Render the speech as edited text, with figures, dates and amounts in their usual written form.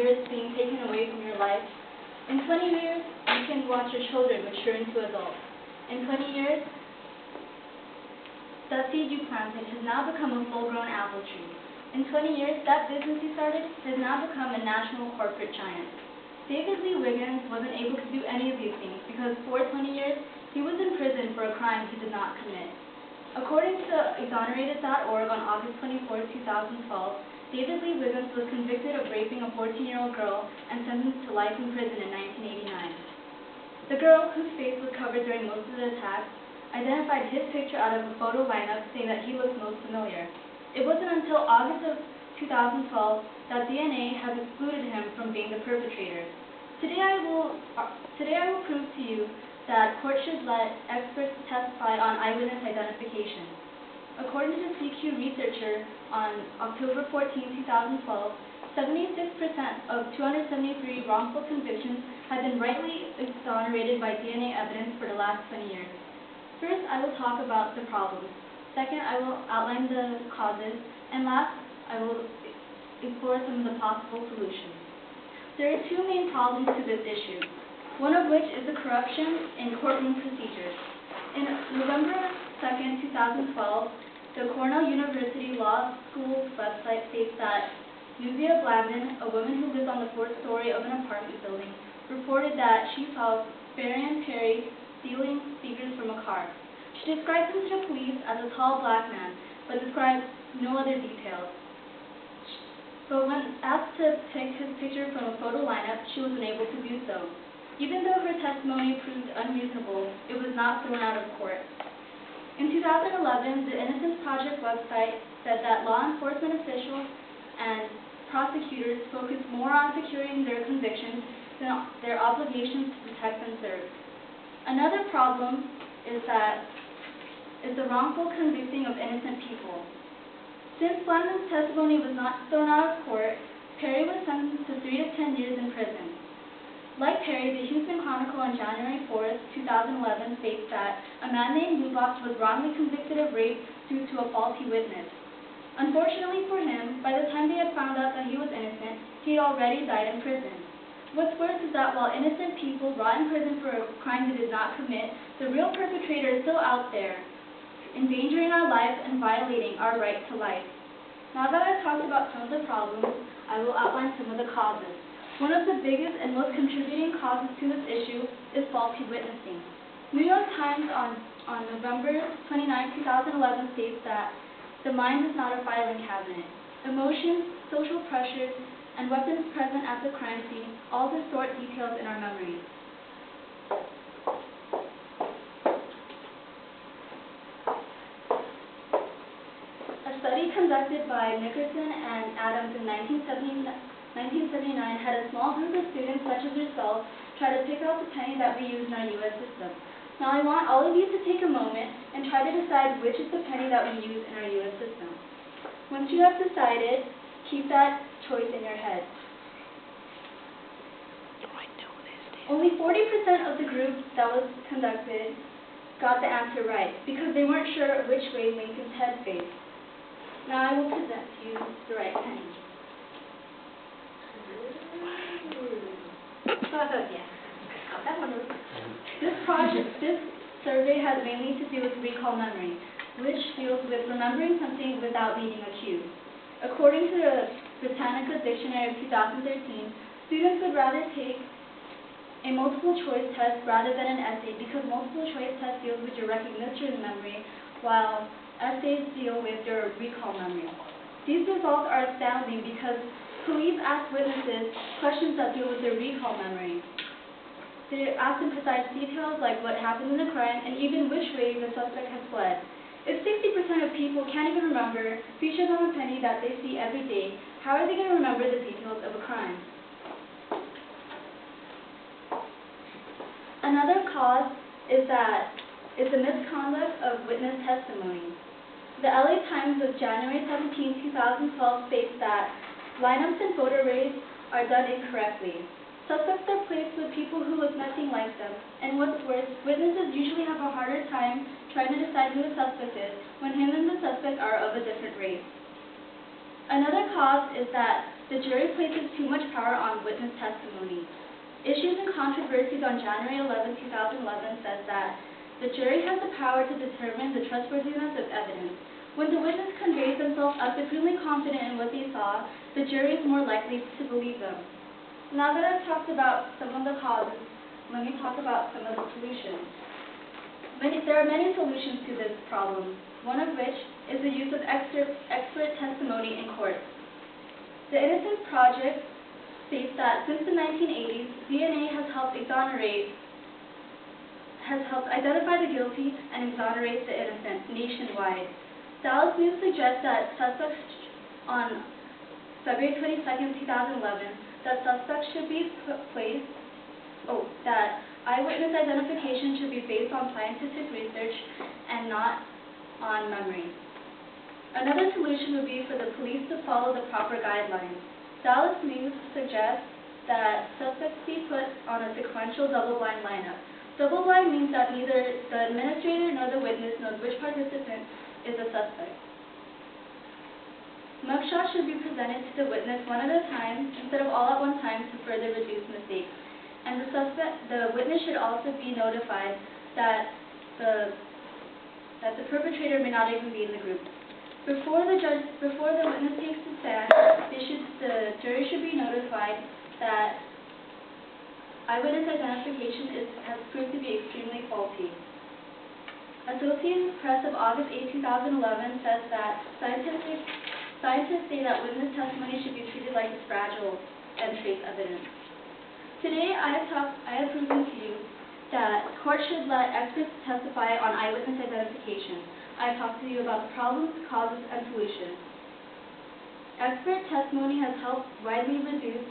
years being taken away from your life. In 20 years, you can watch your children mature into adults. In 20 years, that seed you planted has now become a full-grown apple tree. In 20 years, that business you started has now become a national corporate giant. David Lee Wiggins wasn't able to do any of these things because for 20 years, he was in prison for a crime he did not commit. According to Exonerated.org on August 24, 2012, David Lee Wiggins was convicted of raping a 14-year-old girl and sentenced to life in prison in 1989. The girl, whose face was covered during most of the attacks, identified his picture out of a photo lineup saying that he looked most familiar. It wasn't until August of 2012 that DNA has excluded him from being the perpetrator. Today I will prove to you that court should let experts testify on eyewitness identification. According to the CQ researcher on October 14, 2012, 76% of 273 wrongful convictions have been rightly exonerated by DNA evidence for the last 20 years. First, I will talk about the problems. Second, I will outline the causes. And last, I will explore some of the possible solutions. There are two main problems to this issue, one of which is the corruption in courtroom procedures. In November 2, 2012, the Cornell University Law School's website states that Nuvia Blandon, a woman who lives on the fourth story of an apartment building, reported that she saw Farian Perry stealing speakers from a car. She described him to the police as a tall black man, but described no other details. But when asked to pick his picture from a photo lineup, she was unable to do so. Even though her testimony proved unreasonable, it was not thrown out of court. In 2011, the Innocence Project website said that law enforcement officials and prosecutors focused more on securing their convictions than their obligations to protect and serve. Another problem is the wrongful convicting of innocent people. Since Blandon's testimony was not thrown out of court, Perry was sentenced to 3 to 10 years in prison. Like Perry, the Houston Chronicle on January 4, 2011 states that a man named Lubox was wrongly convicted of rape due to a faulty witness. Unfortunately for him, by the time they had found out that he was innocent, he had already died in prison. What's worse is that while innocent people rot in prison for a crime they did not commit, the real perpetrator is still out there, endangering our lives and violating our right to life. Now that I've talked about some of the problems, I will outline some of the causes. One of the biggest and most contributing causes to this issue is faulty witnessing. New York Times on November 29, 2011 states that the mind is not a filing cabinet. Emotions, social pressures, and weapons present at the crime scene all distort details in our memories. A study conducted by Nickerson and Adams in 1979 had a small group of students such as yourself try to pick out the penny that we use in our U.S. system. Now I want all of you to take a moment and try to decide which is the penny that we use in our U.S. system. Once you have decided, keep that choice in your head. Only 40% of the group that was conducted got the answer right because they weren't sure which way Lincoln's head faced. Now I will present to you the right penny. This survey has mainly to do with recall memory, which deals with remembering something without needing a cue. According to the Britannica Dictionary of 2013, students would rather take a multiple choice test rather than an essay because multiple choice test deals with your recognition memory, while essays deal with your recall memory. These results are astounding because police ask witnesses questions that deal with their recall memory. They ask them precise details like what happened in the crime and even which way the suspect has fled. If 60% of people can't even remember features on a penny that they see every day, how are they going to remember the details of a crime? Another cause is the misconduct of witness testimony. The LA Times of January 17, 2012 states that lineups and photo arrays are done incorrectly. Suspects are placed with people who look nothing like them, and what's worse, witnesses usually have a harder time trying to decide who the suspect is when him and the suspect are of a different race. Another cause is that The jury places too much power on witness testimony. Issues and Controversies on January 11, 2011 says that the jury has the power to determine the trustworthiness of evidence. When the witness conveys themselves as supremely confident in what they saw, the jury is more likely to believe them. Now that I've talked about some of the causes, let me talk about some of the solutions. There are many solutions to this problem, one of which is the use of expert testimony in court. The Innocence Project states that since the 1980s, DNA has helped identify the guilty and exonerate the innocent nationwide. Dallas News suggests that on February 22, 2011, that eyewitness identification should be based on scientific research and not on memory. Another solution would be for the police to follow the proper guidelines. Dallas News suggests that suspects be put on a sequential double-blind lineup. Double-blind means that neither the administrator nor the witness knows which participant is a suspect. Mugshots should be presented to the witness one at a time instead of all at one time to further reduce mistakes. And the witness should also be notified that the perpetrator may not even be in the group. Before the witness takes the stand, the jury should be notified that eyewitness identification has proved to be extremely faulty. Associated Press of August 8, 2011 says that scientists say that witness testimony should be treated like it's fragile and trace evidence. Today, I have proven to you that courts should let experts testify on eyewitness identification. I have talked to you about the problems, causes, and solutions. Expert testimony has helped widely reduce